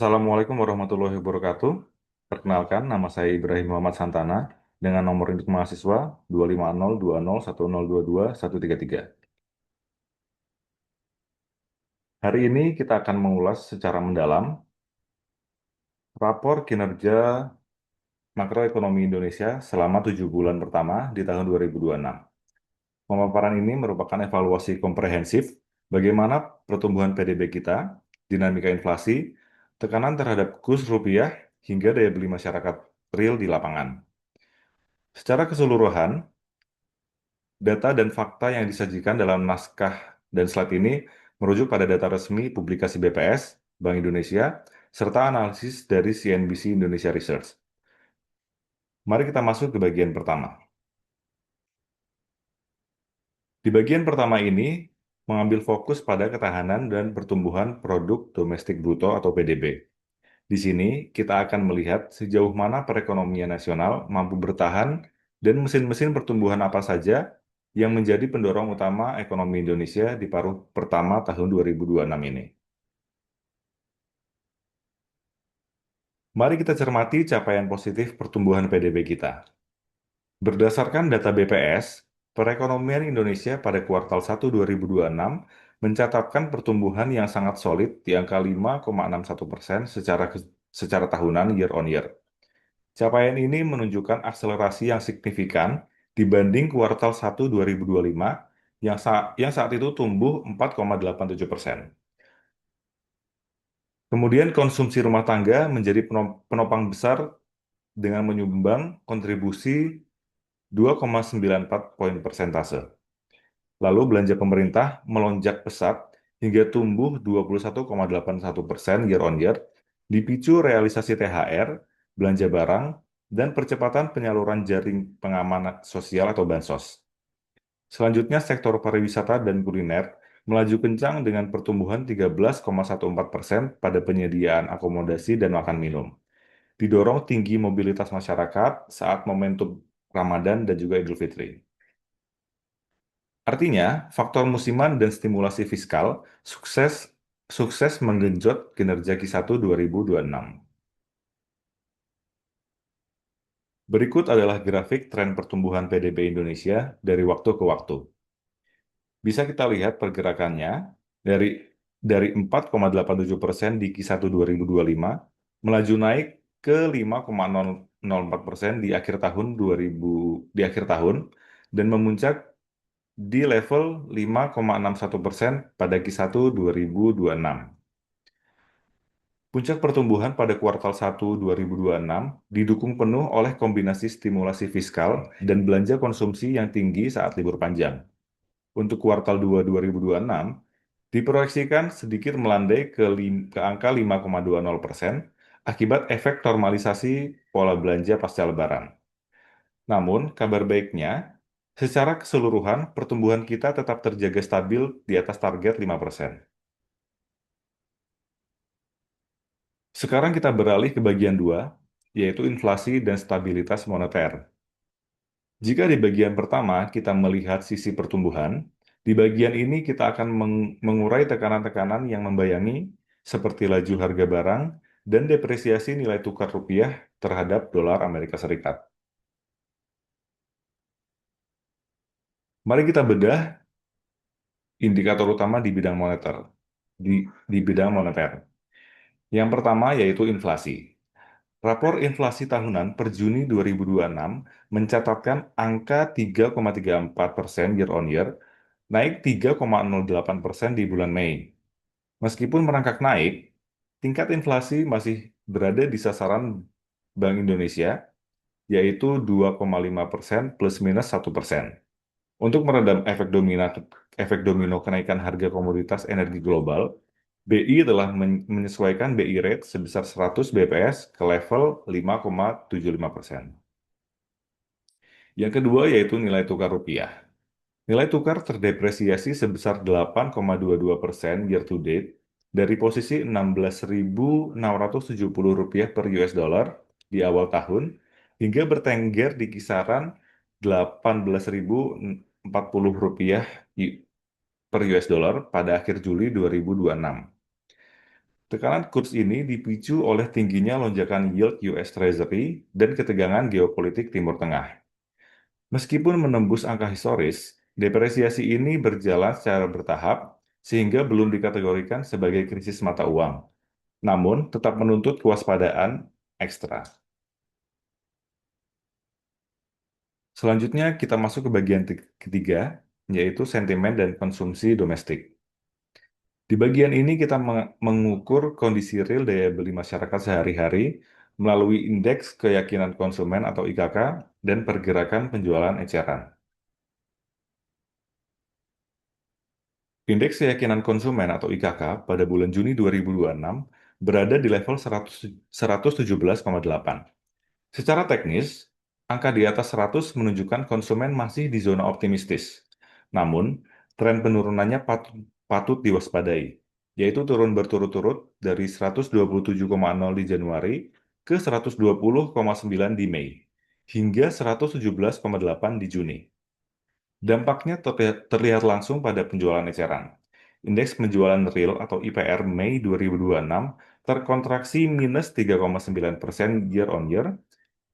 Assalamualaikum warahmatullahi wabarakatuh. Perkenalkan, nama saya Ibrahim Muhammad Santana dengan nomor induk mahasiswa 2502010221133. Hari ini kita akan mengulas secara mendalam rapor kinerja makroekonomi Indonesia selama 7 bulan pertama di tahun 2026. Pemaparan ini merupakan evaluasi komprehensif bagaimana pertumbuhan PDB kita, dinamika inflasi, tekanan terhadap kurs rupiah, hingga daya beli masyarakat real di lapangan. Secara keseluruhan, data dan fakta yang disajikan dalam naskah dan slide ini merujuk pada data resmi publikasi BPS, Bank Indonesia, serta analisis dari CNBC Indonesia Research. Mari kita masuk ke bagian pertama. Di bagian pertama ini, mengambil fokus pada ketahanan dan pertumbuhan produk domestik bruto atau PDB. Di sini, kita akan melihat sejauh mana perekonomian nasional mampu bertahan dan mesin-mesin pertumbuhan apa saja yang menjadi pendorong utama ekonomi Indonesia di paruh pertama tahun 2026 ini. Mari kita cermati capaian positif pertumbuhan PDB kita. Berdasarkan data BPS, perekonomian Indonesia pada kuartal 1 2026 mencatatkan pertumbuhan yang sangat solid di angka 5,61% secara tahunan year on year. Capaian ini menunjukkan akselerasi yang signifikan dibanding kuartal 1 2025 yang saat itu tumbuh 4,87%. Kemudian konsumsi rumah tangga menjadi penopang besar dengan menyumbang kontribusi 2,94 poin persentase. Lalu belanja pemerintah melonjak pesat hingga tumbuh 21,81% year on year, dipicu realisasi THR, belanja barang, dan percepatan penyaluran jaring pengaman sosial atau bansos. Selanjutnya, sektor pariwisata dan kuliner melaju kencang dengan pertumbuhan 13,14% pada penyediaan akomodasi dan makan minum. Didorong tinggi mobilitas masyarakat saat momentum Ramadan dan juga Idul Fitri. Artinya, faktor musiman dan stimulasi fiskal sukses sukses menggenjot kinerja Q1 2026. Berikut adalah grafik tren pertumbuhan PDB Indonesia dari waktu ke waktu. Bisa kita lihat pergerakannya dari 4,87% di Q1 2025 melaju naik ke 5,004% di akhir tahun 2000 dan memuncak di level 5,61% pada Q1 2026. Puncak pertumbuhan pada kuartal 1 2026 didukung penuh oleh kombinasi stimulasi fiskal dan belanja konsumsi yang tinggi saat libur panjang. Untuk kuartal 2 2026, diproyeksikan sedikit melandai ke angka 5,20% akibat efek normalisasi pola belanja pasca Lebaran. Namun, kabar baiknya, secara keseluruhan pertumbuhan kita tetap terjaga stabil di atas target 5%. Sekarang kita beralih ke bagian 2, yaitu inflasi dan stabilitas moneter. Jika di bagian pertama kita melihat sisi pertumbuhan, di bagian ini kita akan mengurai tekanan-tekanan yang membayangi seperti laju harga barang dan depresiasi nilai tukar rupiah terhadap dolar Amerika Serikat. Mari kita bedah indikator utama di bidang moneter. Di bidang moneter. Yang pertama yaitu inflasi. Rapor inflasi tahunan per Juni 2026 mencatatkan angka 3,34% year on year, naik 3,08% di bulan Mei. Meskipun merangkak naik, tingkat inflasi masih berada di sasaran Bank Indonesia, yaitu 2,5% plus minus 1%. Untuk meredam efek domino kenaikan harga komoditas energi global, BI telah menyesuaikan BI rate sebesar 100 BPS ke level 5,75%. Yang kedua yaitu nilai tukar rupiah. Nilai tukar terdepresiasi sebesar 8,22% year to date dari posisi 16.670 rupiah per US dollar di awal tahun hingga bertengger di kisaran 18.040 rupiah per US dollar pada akhir Juli 2026. Tekanan kurs ini dipicu oleh tingginya lonjakan yield US Treasury dan ketegangan geopolitik Timur Tengah. Meskipun menembus angka historis, depresiasi ini berjalan secara bertahap sehingga belum dikategorikan sebagai krisis mata uang, namun tetap menuntut kewaspadaan ekstra. Selanjutnya kita masuk ke bagian ketiga, yaitu sentimen dan konsumsi domestik. Di bagian ini kita mengukur kondisi real daya beli masyarakat sehari-hari melalui indeks keyakinan konsumen atau IKK dan pergerakan penjualan eceran. Indeks keyakinan konsumen atau IKK pada bulan Juni 2026 berada di level 117,8. Secara teknis, angka di atas 100 menunjukkan konsumen masih di zona optimistis. Namun, tren penurunannya patut diwaspadai, yaitu turun berturut-turut dari 127,0 di Januari ke 120,9 di Mei, hingga 117,8 di Juni. Dampaknya terlihat langsung pada penjualan eceran. Indeks penjualan real atau IPR Mei 2026 terkontraksi minus 3,9% year on year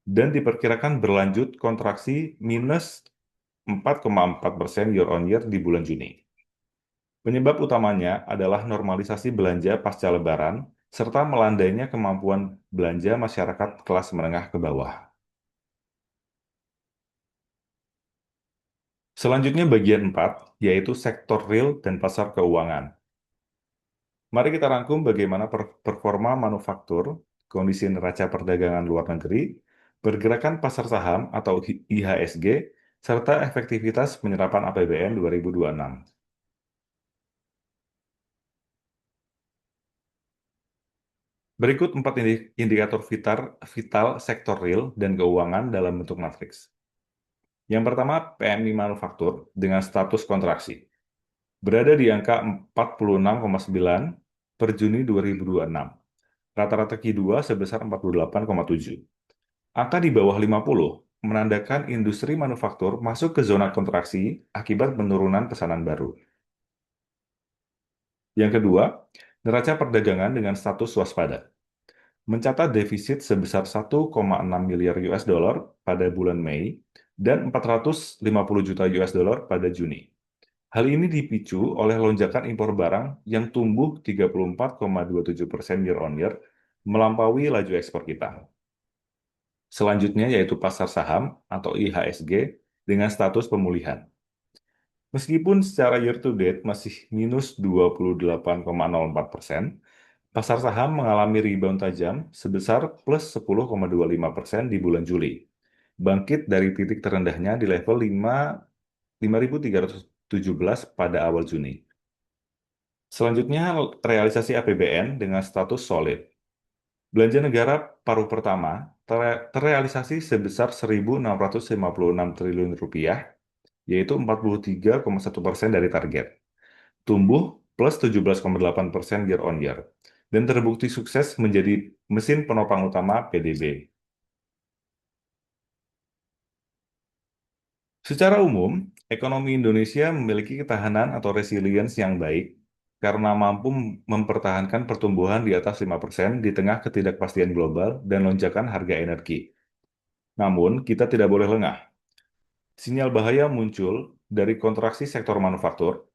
dan diperkirakan berlanjut kontraksi minus 4,4% year on year di bulan Juni. Penyebab utamanya adalah normalisasi belanja pasca Lebaran serta melandainya kemampuan belanja masyarakat kelas menengah ke bawah. Selanjutnya bagian 4, yaitu sektor real dan pasar keuangan. Mari kita rangkum bagaimana performa manufaktur, kondisi neraca perdagangan luar negeri, pergerakan pasar saham atau IHSG, serta efektivitas penyerapan APBN 2026. Berikut 4 indikator vital sektor real dan keuangan dalam bentuk matriks. Yang pertama, PMI manufaktur dengan status kontraksi. Berada di angka 46,9 per Juni 2026. Rata-rata Q2 sebesar 48,7. Angka di bawah 50 menandakan industri manufaktur masuk ke zona kontraksi akibat penurunan pesanan baru. Yang kedua, neraca perdagangan dengan status waspada. Mencatat defisit sebesar 1,6 miliar US dollar pada bulan Mei dan 450 juta US dollar pada Juni. Hal ini dipicu oleh lonjakan impor barang yang tumbuh 34,27% year on year, melampaui laju ekspor kita. Selanjutnya yaitu pasar saham atau IHSG dengan status pemulihan. Meskipun secara year to date masih minus 28,04%, pasar saham mengalami rebound tajam sebesar plus 10,25% di bulan Juli, bangkit dari titik terendahnya di level 5.317 pada awal Juni. Selanjutnya, realisasi APBN dengan status solid. Belanja negara paruh pertama terrealisasi sebesar 1.656 triliun rupiah, yaitu 43,1% dari target. Tumbuh plus 17,8% year on year, dan terbukti sukses menjadi mesin penopang utama PDB. Secara umum, ekonomi Indonesia memiliki ketahanan atau resilience yang baik karena mampu mempertahankan pertumbuhan di atas 5% di tengah ketidakpastian global dan lonjakan harga energi. Namun, kita tidak boleh lengah. Sinyal bahaya muncul dari kontraksi sektor manufaktur,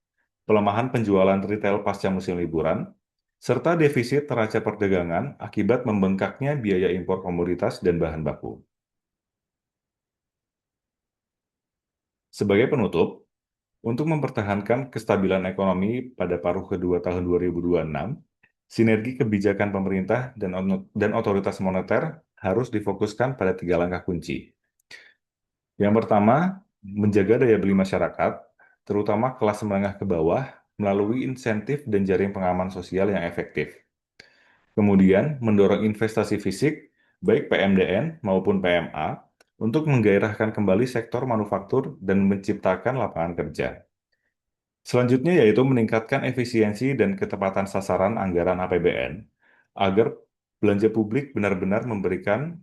pelemahan penjualan retail pasca musim liburan, serta defisit neraca perdagangan akibat membengkaknya biaya impor komoditas dan bahan baku. Sebagai penutup, untuk mempertahankan kestabilan ekonomi pada paruh kedua tahun 2026, sinergi kebijakan pemerintah dan otoritas moneter harus difokuskan pada 3 langkah kunci. Yang pertama, menjaga daya beli masyarakat, terutama kelas menengah ke bawah, melalui insentif dan jaring pengaman sosial yang efektif. Kemudian, mendorong investasi fisik, baik PMDN maupun PMA, untuk menggairahkan kembali sektor manufaktur dan menciptakan lapangan kerja. Selanjutnya yaitu meningkatkan efisiensi dan ketepatan sasaran anggaran APBN, agar belanja publik benar-benar memberikan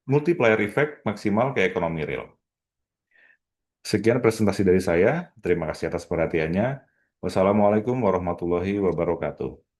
multiplier effect maksimal ke ekonomi real. Sekian presentasi dari saya. Terima kasih atas perhatiannya. Wassalamualaikum warahmatullahi wabarakatuh.